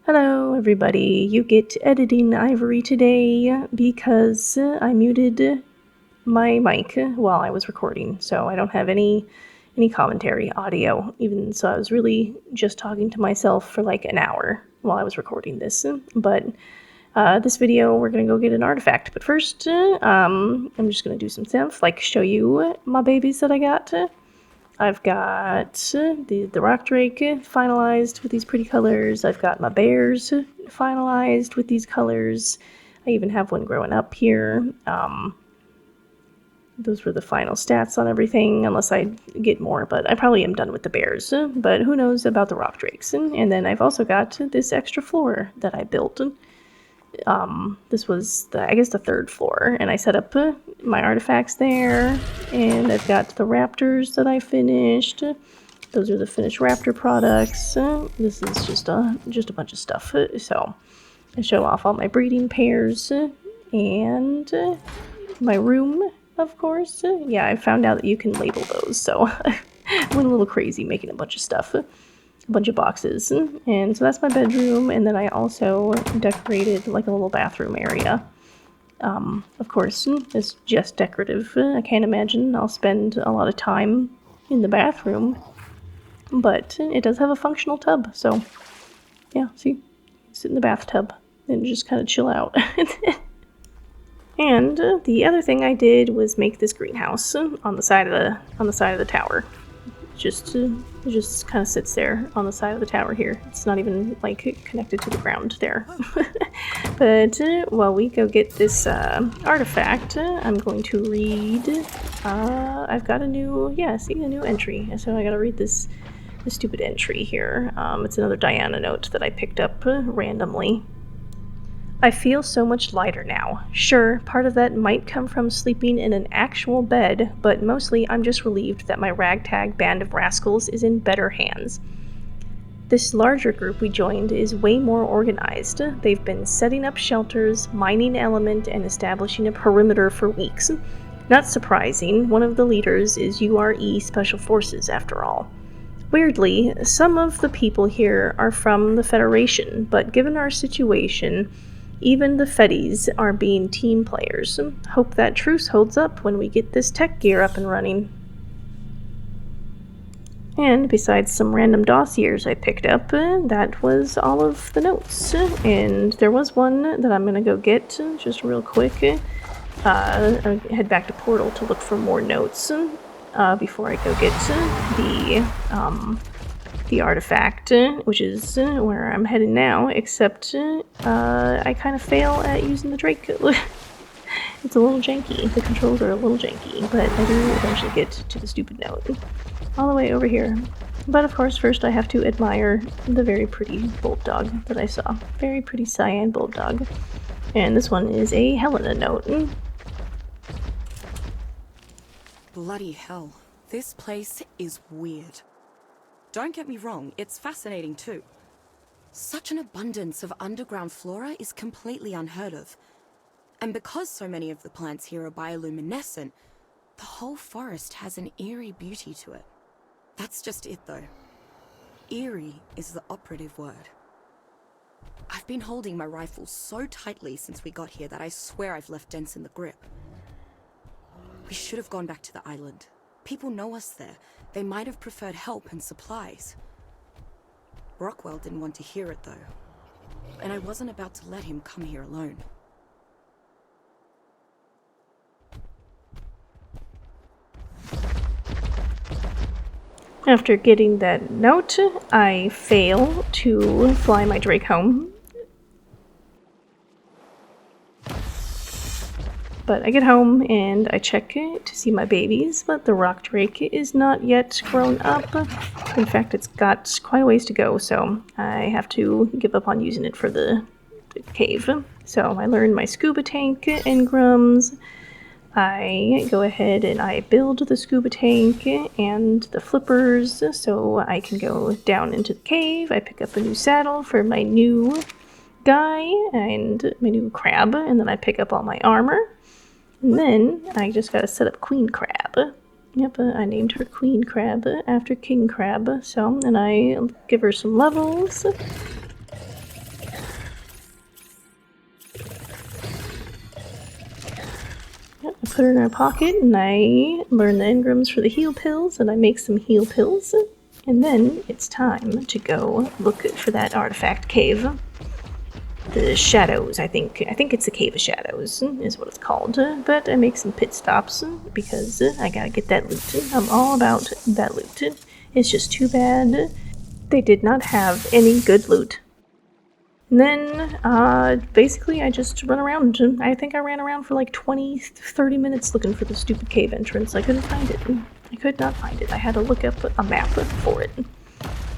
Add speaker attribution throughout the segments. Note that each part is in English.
Speaker 1: Hello everybody, you get editing Ivory today because I muted my mic while I was recording, so I don't have any commentary audio, even so I was really just talking to myself for like an hour while I was recording this. But this video we're gonna go get an artifact, but first I'm just gonna do some stuff, like show you my babies that I got. I've got the rock drake finalized with these pretty colors. I've got my bears finalized with these colors. I even have one growing up here. Those were the final stats on everything, unless I get more, but I probably am done with the bears. But who knows about the rock drakes. And then I've also got this extra floor that I built. This was, I guess, the third floor, and I set up my artifacts there, and I've got the raptors that I finished. Those are the finished raptor products. This is just a bunch of stuff. So I show off all my breeding pairs and my room, of course. Yeah, I found out that you can label those, so I went a little crazy making a bunch of stuff. A bunch of boxes, and so that's my bedroom. And then I also decorated like a little bathroom area. Of course, it's just decorative. I can't imagine I'll spend a lot of time in the bathroom, but it does have a functional tub, so yeah, see, sit in the bathtub and just kind of chill out. And the other thing I did was make this greenhouse on the side of the tower. It just kind of sits there on the side of the tower here. It's not even like connected to the ground there. But while we go get this artifact, I'm going to read. I've got a new entry. So I gotta read this stupid entry here. It's another Diana note that I picked up randomly. I feel so much lighter now. Sure, part of that might come from sleeping in an actual bed, but mostly I'm just relieved that my ragtag band of rascals is in better hands. This larger group we joined is way more organized. They've been setting up shelters, mining element, and establishing a perimeter for weeks. Not surprising, one of the leaders is URE Special Forces after all. Weirdly, some of the people here are from the Federation, but given our situation, even the Feddies are being team players. Hope that truce holds up when we get this tech gear up and running. And besides some random dossiers I picked up, that was all of the notes. And there was one that I'm going to go get just real quick. I head back to Portal to look for more notes before I go get the artifact, which is where I'm heading now, except I kind of fail at using the Drake. It's a little janky. The controls are a little janky, but I do eventually get to the stupid note. All the way over here. But of course, first I have to admire the very pretty bulldog that I saw. Very pretty cyan bulldog. And this one is a Helena note.
Speaker 2: Bloody hell. This place is weird. Don't get me wrong, it's fascinating too. Such an abundance of underground flora is completely unheard of. And because so many of the plants here are bioluminescent, the whole forest has an eerie beauty to it. That's just it though. Eerie is the operative word. I've been holding my rifle so tightly since we got here that I swear I've left dents in the grip. We should have gone back to the island. People know us there. They might have preferred help and supplies. Rockwell didn't want to hear it, though. And I wasn't about to let him come here alone.
Speaker 1: After getting that note, I fail to fly my Drake home. But I get home and I check to see my babies, but the rock drake is not yet grown up. In fact, it's got quite a ways to go, so I have to give up on using it for the cave. So I learned my scuba tank engrams. I go ahead and I build the scuba tank and the flippers so I can go down into the cave. I pick up a new saddle for my new guy and my new crab, and then I pick up all my armor. And then I just gotta set up Queen Crab. Yep, I named her Queen Crab after King Crab. So, and I give her some levels. I put her in my pocket, and I learn the engrams for the heal pills, and I make some heal pills. And then it's time to go look for that artifact cave. The Shadows, I think it's the Cave of Shadows, is what it's called. But I make some pit stops because I gotta get that loot. I'm all about that loot. It's just too bad they did not have any good loot. And then, basically, I just run around. I think I ran around for like 20-30 minutes looking for the stupid cave entrance. I couldn't find it. I could not find it. I had to look up a map for it.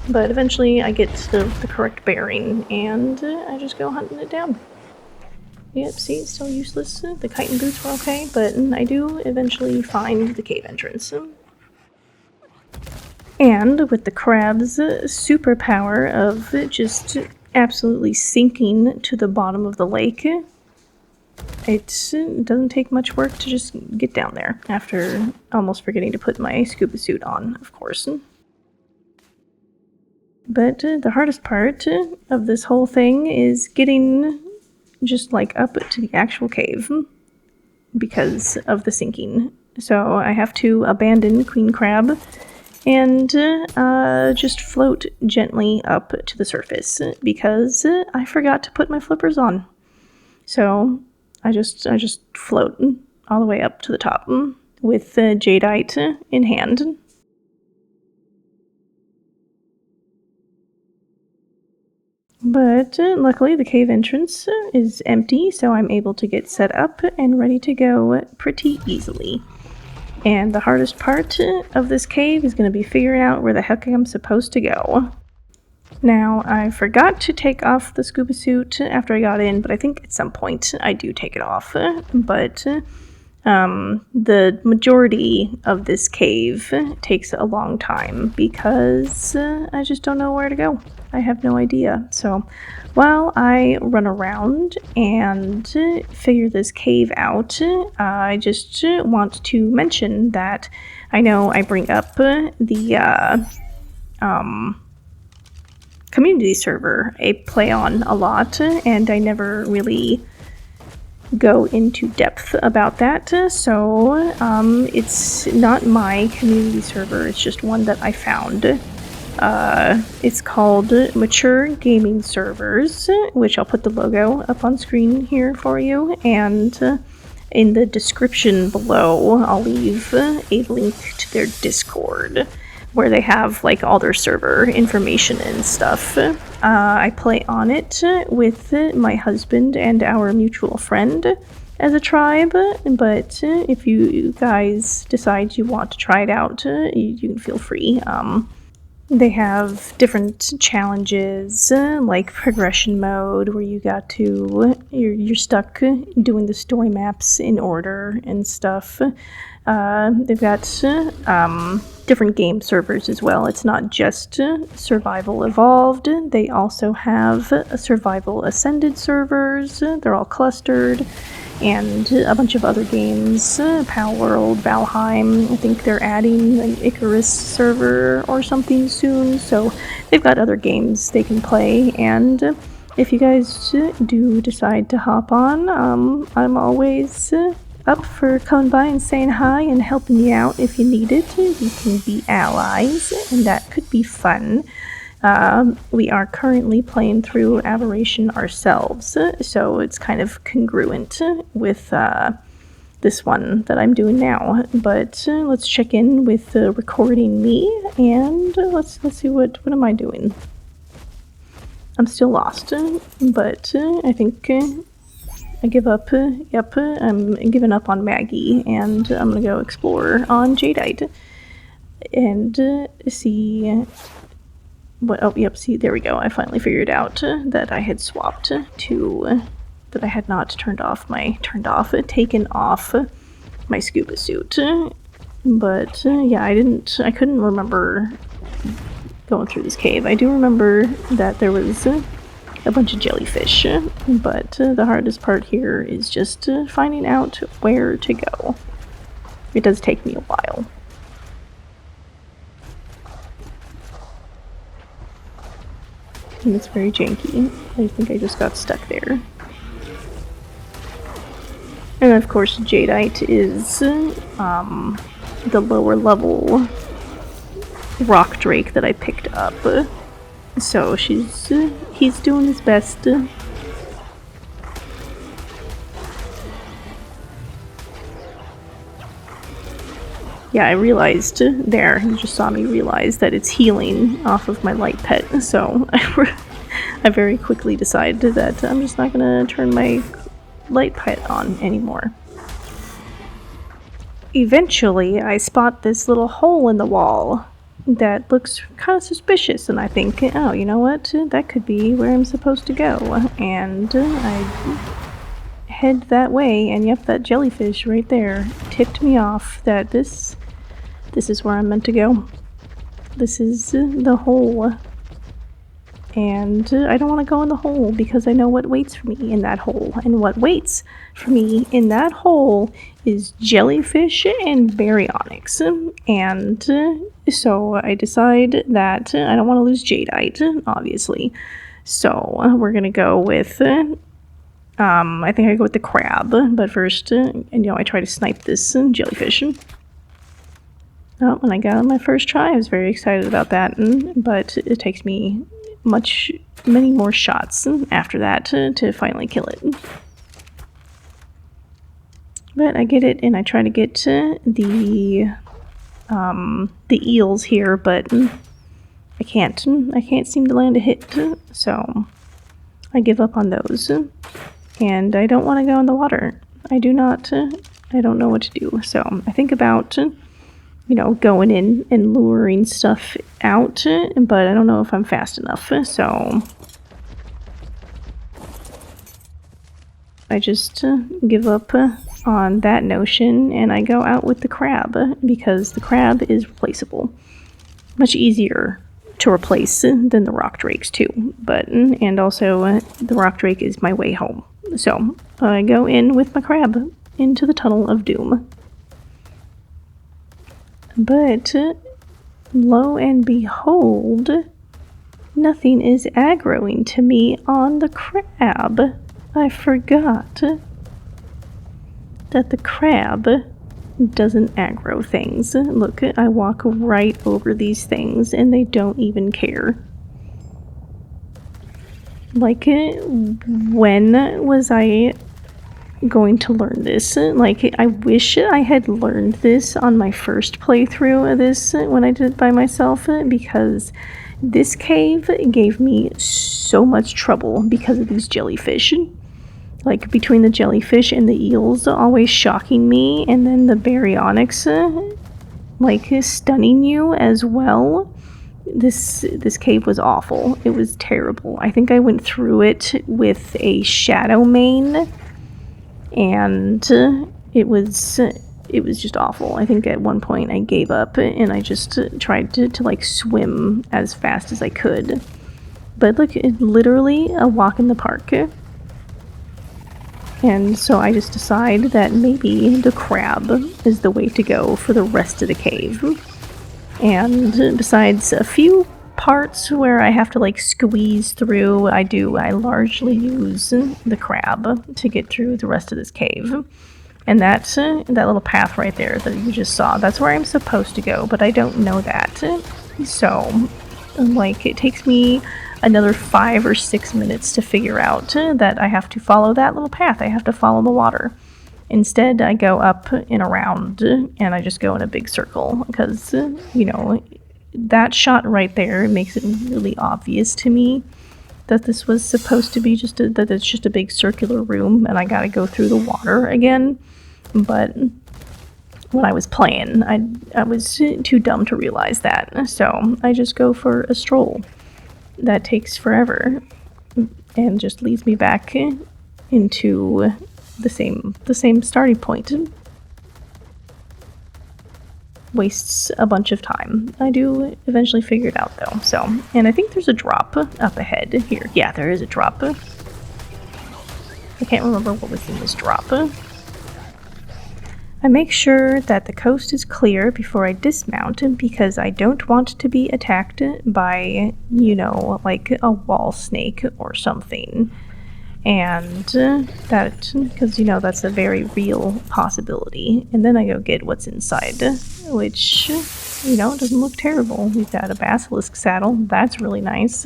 Speaker 1: But eventually I get the correct bearing, and I just go hunting it down. Yep, see, it's still useless. The chitin boots were okay, but I do eventually find the cave entrance. And with the crab's superpower of just absolutely sinking to the bottom of the lake, it doesn't take much work to just get down there, after almost forgetting to put my scuba suit on, of course. But the hardest part of this whole thing is getting just like up to the actual cave because of the sinking. So I have to abandon Queen Crab and just float gently up to the surface because I forgot to put my flippers on. So I just float all the way up to the top with jadeite in hand. But luckily the cave entrance is empty, so I'm able to get set up and ready to go pretty easily. And the hardest part of this cave is going to be figuring out where the heck I'm supposed to go. Now, I forgot to take off the scuba suit after I got in, but I think at some point I do take it off. But the majority of this cave takes a long time because I just don't know where to go. I have no idea. So while I run around and figure this cave out, I just want to mention that I know I bring up the community server I play on a lot, and I never really go into depth about that, so it's not my community server, it's just one that I found. It's called Mature Gaming Servers, which I'll put the logo up on screen here for you, and in the description below I'll leave a link to their Discord, where they have like all their server information and stuff. I play on it with my husband and our mutual friend as a tribe, but if you guys decide you want to try it out, you can feel free. They have different challenges, like progression mode, where you're stuck doing the story maps in order and stuff. They've got different game servers as well. It's not just Survival Evolved. They also have Survival Ascended servers. They're all clustered. And a bunch of other games, Pal World, Valheim. I think they're adding an Icarus server or something soon, so they've got other games they can play, and if you guys do decide to hop on, I'm always up for coming by and saying hi and helping you out if you need it. We can be allies, and that could be fun. We are currently playing through Aberration ourselves, so it's kind of congruent with this one that I'm doing now. But let's check in with recording me, and let's see what am I doing. I'm still lost, but I think I give up. Yep, I'm giving up on Maggie, and I'm gonna go explore on Jadeite and see. What? Oh, yep, see, there we go. I finally figured out that I had swapped to, that I had not taken off my scuba suit. But, yeah, I couldn't remember going through this cave. I do remember that there was a bunch of jellyfish, but the hardest part here is just finding out where to go. It does take me a while. And it's very janky. I think I just got stuck there. And of course, Jadeite is the lower level rock drake that I picked up. So he's doing his best. Yeah, I realized there, you just saw me realize that it's healing off of my light pet, so I very quickly decided that I'm just not gonna turn my light pet on anymore. Eventually, I spot this little hole in the wall that looks kind of suspicious, and I think, oh, you know what, that could be where I'm supposed to go, and I head that way, and yep, that jellyfish right there tipped me off that this is where I'm meant to go. This is the hole. And I don't want to go in the hole because I know what waits for me in that hole. And what waits for me in that hole is jellyfish and baryonyx. And so I decide that I don't want to lose jadeite, obviously. So we're going to go with... I think I go with the crab, but first, I try to snipe this jellyfish. Oh, and I got it on my first try. I was very excited about that, but it takes me many more shots after that to finally kill it. But I get it, and I try to get the eels here, but I can't seem to land a hit, so I give up on those. And I don't want to go in the water. I don't know what to do. So I think about, going in and luring stuff out, but I don't know if I'm fast enough. So I just give up on that notion, and I go out with the crab, because the crab is replaceable. Much easier to replace than the rock drakes too, and also the rock drake is my way home. So I go in with my crab into the tunnel of doom. But lo and behold, nothing is aggroing to me on the crab. I forgot that the crab doesn't aggro things. Look, I walk right over these things and they don't even care. Like, when was I going to learn this? Like, I wish I had learned this on my first playthrough of this when I did it by myself, because this cave gave me so much trouble because of these jellyfish. Like, between the jellyfish and the eels always shocking me, and then the baryonyx, stunning you as well. This cave was awful. It was terrible. I think I went through it with a shadow mane, and it was just awful. I think at one point I gave up and I just tried to swim as fast as I could. But look, it's literally a walk in the park. And so I just decide that maybe the crab is the way to go for the rest of the cave. And besides a few parts where I have to squeeze through, I largely use the crab to get through the rest of this cave. And that little path right there that you just saw, that's where I'm supposed to go, but I don't know that. So, it takes me another 5 or 6 minutes to figure out that I have to follow that little path. I have to follow the water. Instead, I go up and around, and I just go in a big circle, because, that shot right there makes it really obvious to me that this was supposed to be that it's just a big circular room, and I gotta go through the water again. But when I was playing, I was too dumb to realize that, so I just go for a stroll. That takes forever, and just leads me back into the same starting point. Wastes a bunch of time. I do eventually figure it out though. So, and I think there's a drop up ahead here. Yeah, there is a drop. I can't remember what was in this drop. I make sure that the coast is clear before I dismount, because I don't want to be attacked by, a wall snake or something. And that, because, you know, that's a very real possibility. And then I go get what's inside, which, you know, doesn't look terrible. We've got a basilisk saddle. That's really nice.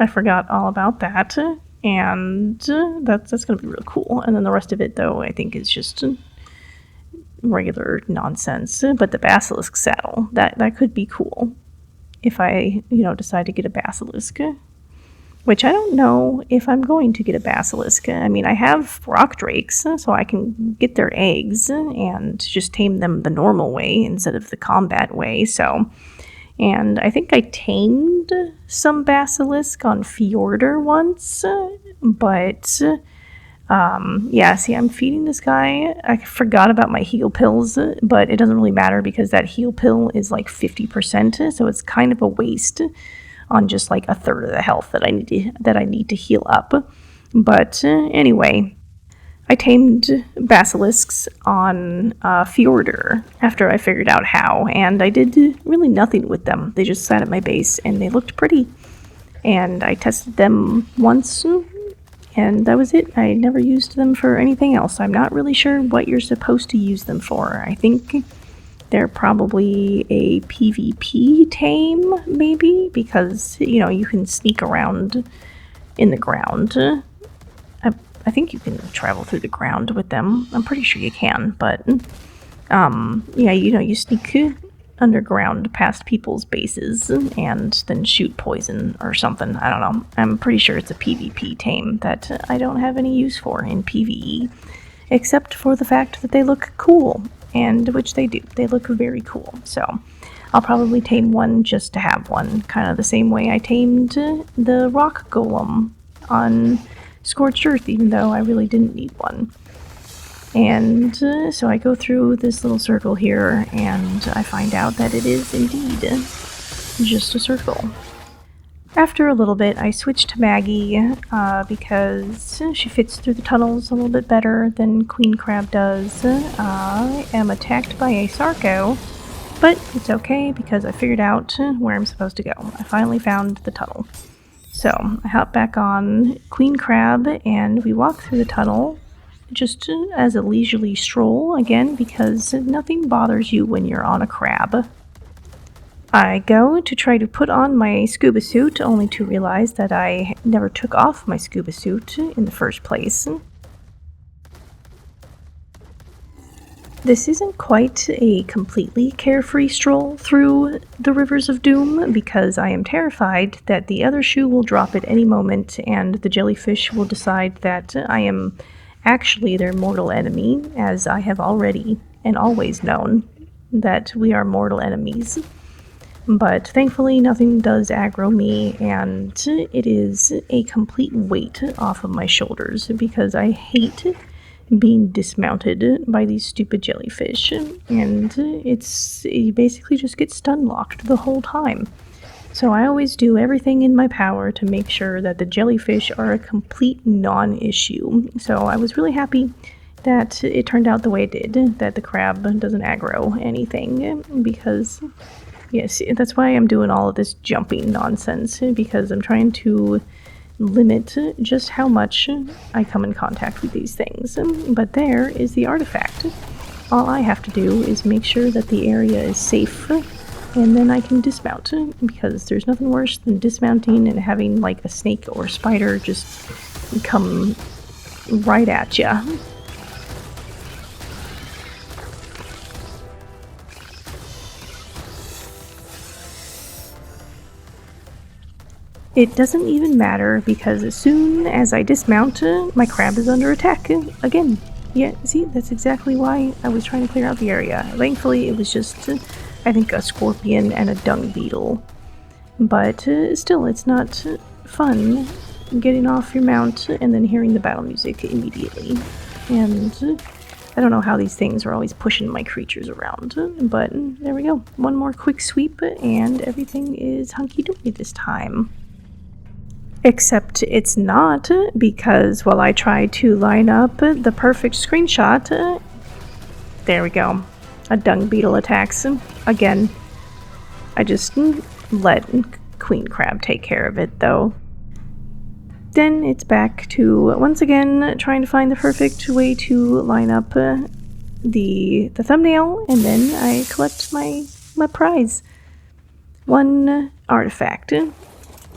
Speaker 1: I forgot all about that. And that's going to be real cool. And then the rest of it, though, I think is just regular nonsense. But the basilisk saddle, that could be cool if I, you know, decide to get a basilisk. Which I don't know if I'm going to get a basilisk. I mean, I have rock drakes, so I can get their eggs and just tame them the normal way instead of the combat way. So, and I think I tamed some basilisk on Fjordur once, but yeah, see, I'm feeding this guy. I forgot about my heal pills, but it doesn't really matter because that heal pill is like 50%, so it's kind of a waste on just like a third of the health that I need to heal up. But anyway, I tamed basilisks on Fjordur after I figured out how, and I did really nothing with them. They just sat at my base and they looked pretty. And I tested them once, and that was it. I never used them for anything else. I'm not really sure what you're supposed to use them for. I think they're probably a PvP tame, maybe, because, you know, you can sneak around in the ground. I think you can travel through the ground with them. I'm pretty sure you can, but, yeah, you know, you sneak underground past people's bases and then shoot poison or something. I don't know. I'm pretty sure it's a PvP tame that I don't have any use for in PvE, except for the fact that they look cool. And which they do. They look very cool. So I'll probably tame one just to have one. Kind of the same way I tamed the rock golem on Scorched Earth, even though I really didn't need one. And so I go through this little circle here, and I find out that it is indeed just a circle. After a little bit, I switch to Maggie because she fits through the tunnels a little bit better than Queen Crab does. I am attacked by a Sarco, but it's okay because I figured out where I'm supposed to go. I finally found the tunnel. So I hop back on Queen Crab and we walk through the tunnel just as a leisurely stroll, again, because nothing bothers you when you're on a crab. I go to try to put on my scuba suit, only to realize that I never took off my scuba suit in the first place. This isn't quite a completely carefree stroll through the Rivers of Doom, because I am terrified that the other shoe will drop at any moment and the jellyfish will decide that I am actually their mortal enemy, as I have already and always known that we are mortal enemies. But thankfully nothing does aggro me, and it is a complete weight off of my shoulders because I hate being dismounted by these stupid jellyfish, and you basically just get stun locked the whole time. So I always do everything in my power to make sure that the jellyfish are a complete non-issue. So I was really happy that it turned out the way it did, that the crab doesn't aggro anything, because yes, that's why I'm doing all of this jumping nonsense, because I'm trying to limit just how much I come in contact with these things. But there is the artifact. All I have to do is make sure that the area is safe, and then I can dismount, because there's nothing worse than dismounting and having like a snake or a spider just come right at ya. It doesn't even matter, because as soon as I dismount, my crab is under attack again. Yeah, see, that's exactly why I was trying to clear out the area. Thankfully, it was just, I think, a scorpion and a dung beetle. But still, it's not fun getting off your mount and then hearing the battle music immediately. And I don't know how these things are always pushing my creatures around, but there we go. One more quick sweep, and everything is hunky-dory this time. Except it's not, because while I try to line up the perfect screenshot, there we go. A dung beetle attacks again. I just let Queen Crab take care of it, though. Then it's back to, once again, trying to find the perfect way to line up the thumbnail, and then I collect my prize. One artifact.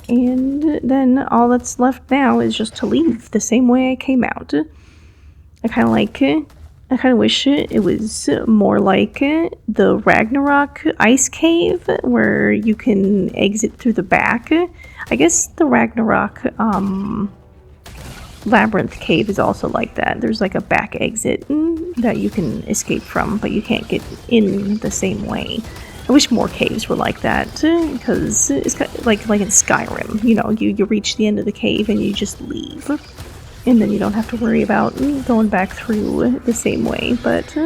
Speaker 1: And then all that's left now is just to leave the same way I came out. I kind of wish it was more like the Ragnarok ice cave, where you can exit through the back. I guess the Ragnarok labyrinth cave is also like that. There's like a back exit that you can escape from, but you can't get in the same way. I wish more caves were like that, because it's kind of like in Skyrim. You know, you reach the end of the cave and you just leave. And then you don't have to worry about going back through the same way. But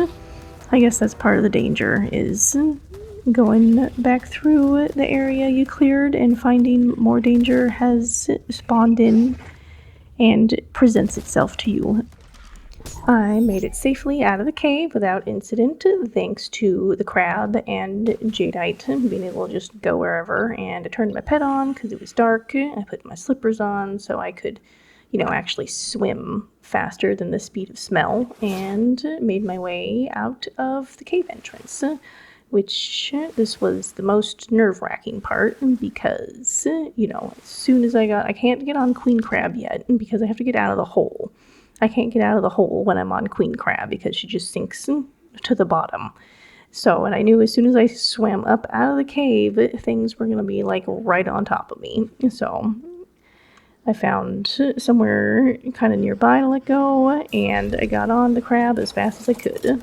Speaker 1: I guess that's part of the danger, is going back through the area you cleared and finding more danger has spawned in and presents itself to you. I made it safely out of the cave without incident, thanks to the crab and jadeite being able to just go wherever. And I turned my pet on because it was dark. I put my slippers on so I could, actually swim faster than the speed of smell, and made my way out of the cave entrance, which this was the most nerve-wracking part, because, as soon as I can't get on Queen Crab yet because I have to get out of the hole. I can't get out of the hole when I'm on Queen Crab because she just sinks to the bottom. So, and I knew as soon as I swam up out of the cave, things were going to be like right on top of me. So I found somewhere kind of nearby to let go, and I got on the crab as fast as I could.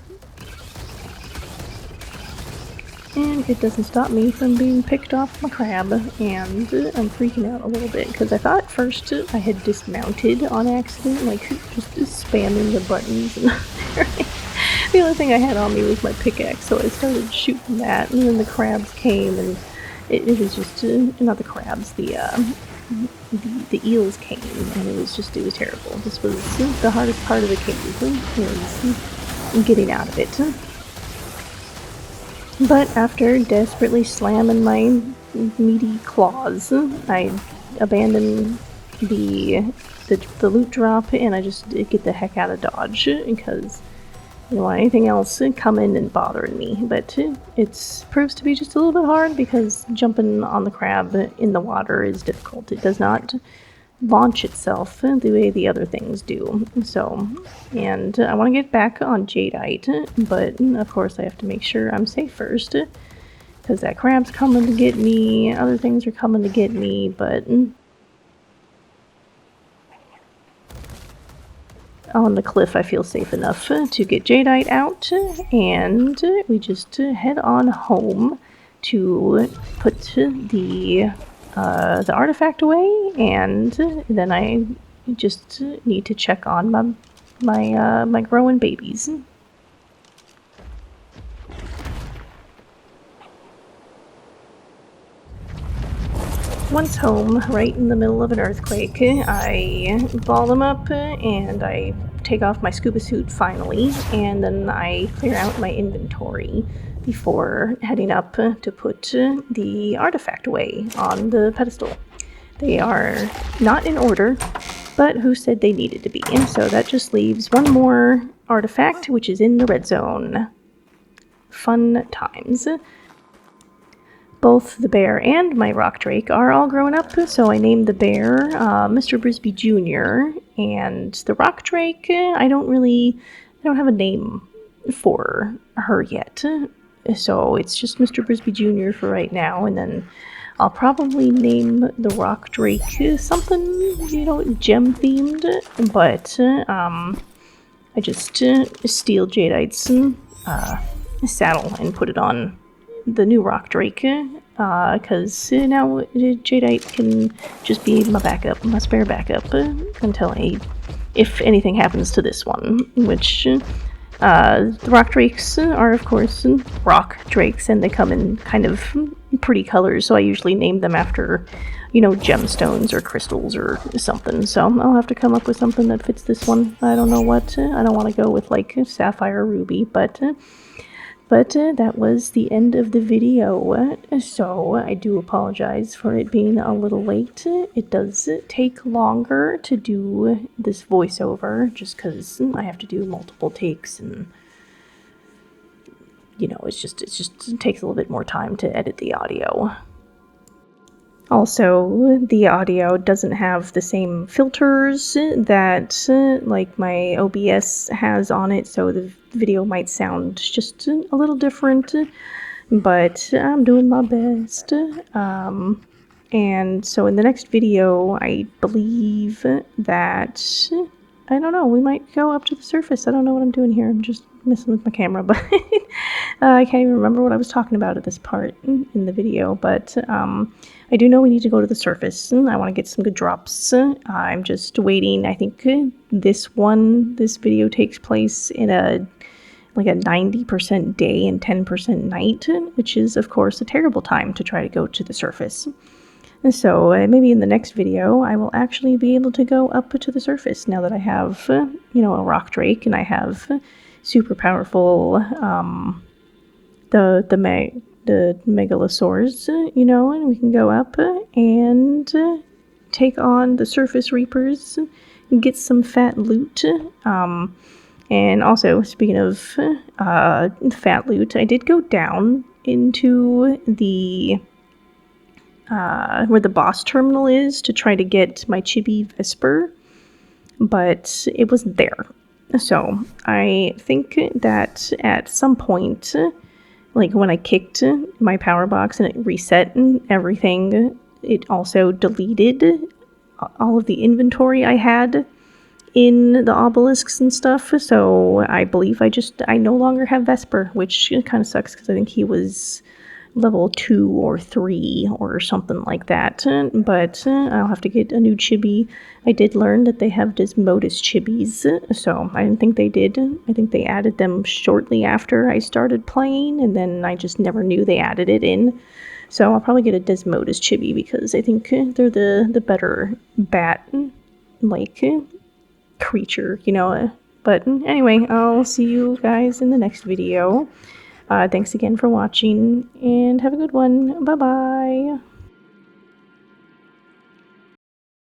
Speaker 1: And it doesn't stop me from being picked off my crab, and I'm freaking out a little bit, because I thought at first I had dismounted on accident, like just spamming the buttons and everything. The only thing I had on me was my pickaxe, so I started shooting that, and then the crabs came, and it was just, not the crabs, the eels came, and it was terrible. This was the hardest part of the cave, was getting out of it. But after desperately slamming my meaty claws, I abandoned the loot drop, and I just get the heck out of Dodge, because I don't want anything else coming and bothering me. But it proves to be just a little bit hard, because jumping on the crab in the water is difficult. It does not launch itself the way the other things do. So, and I want to get back on jadeite, but of course I have to make sure I'm safe first, because that crab's coming to get me, other things are coming to get me, but on the cliff I feel safe enough to get jadeite out, and we just head on home to put the artifact away, and then I just need to check on my growing babies. Once home, right in the middle of an earthquake, I ball them up and I take off my scuba suit finally, and then I clear out my inventory before heading up to put the artifact away on the pedestal. They are not in order, but who said they needed to be? So that just leaves one more artifact, which is in the red zone. Fun times. Both the bear and my rock drake are all grown up, so I named the bear Mr. Brisby Jr., and the rock drake, I don't have a name for her yet. So it's just Mr. Brisby Jr. for right now, and then I'll probably name the rock drake something, gem themed, but I just steal Jadeite's saddle and put it on the new rock drake, because now Jadeite can just be my backup, my spare backup, until if anything happens to this one, which the rock drakes are, of course, rock drakes, and they come in kind of pretty colors, so I usually name them after, gemstones or crystals or something. So I'll have to come up with something that fits this one. I don't know what. I don't want to go with, like, sapphire or ruby, but But that was the end of the video, so I do apologize for it being a little late. It does take longer to do this voiceover just because I have to do multiple takes, and you know, it takes a little bit more time to edit the audio. Also, the audio doesn't have the same filters that like my OBS has on it, so the video might sound just a little different, but I'm doing my best. And so in the next video, I believe that, I don't know, we might go up to the surface. I don't know what I'm doing here. I'm just messing with my camera, but I can't even remember what I was talking about at this part in the video, but I do know we need to go to the surface. I want to get some good drops. I'm just waiting. I think this video takes place in a 90% day and 10% night, which is of course a terrible time to try to go to the surface. And so maybe in the next video I will actually be able to go up to the surface now that I have you know, a rock drake, and I have super powerful the megalosaurs, you know, and we can go up and take on the surface reapers and get some fat loot. And also, speaking of fat loot, I did go down into the where the boss terminal is to try to get my chibi Vesper, but it wasn't there. So I think that at some point, like when I kicked my power box and it reset and everything, it also deleted all of the inventory I had in the obelisks and stuff. So I believe I no longer have Vesper, which kind of sucks because I think he was level 2 or 3 or something like that. But I'll have to get a new chibi. I did learn that they have Desmodus chibis, so I didn't think they did. I think they added them shortly after I started playing, and then I just never knew they added it in. So I'll probably get a Desmodus chibi because I think they're the better bat-like creature, you know. But anyway, I'll see you guys in the next video. Thanks again for watching, and have a good one. Bye-bye.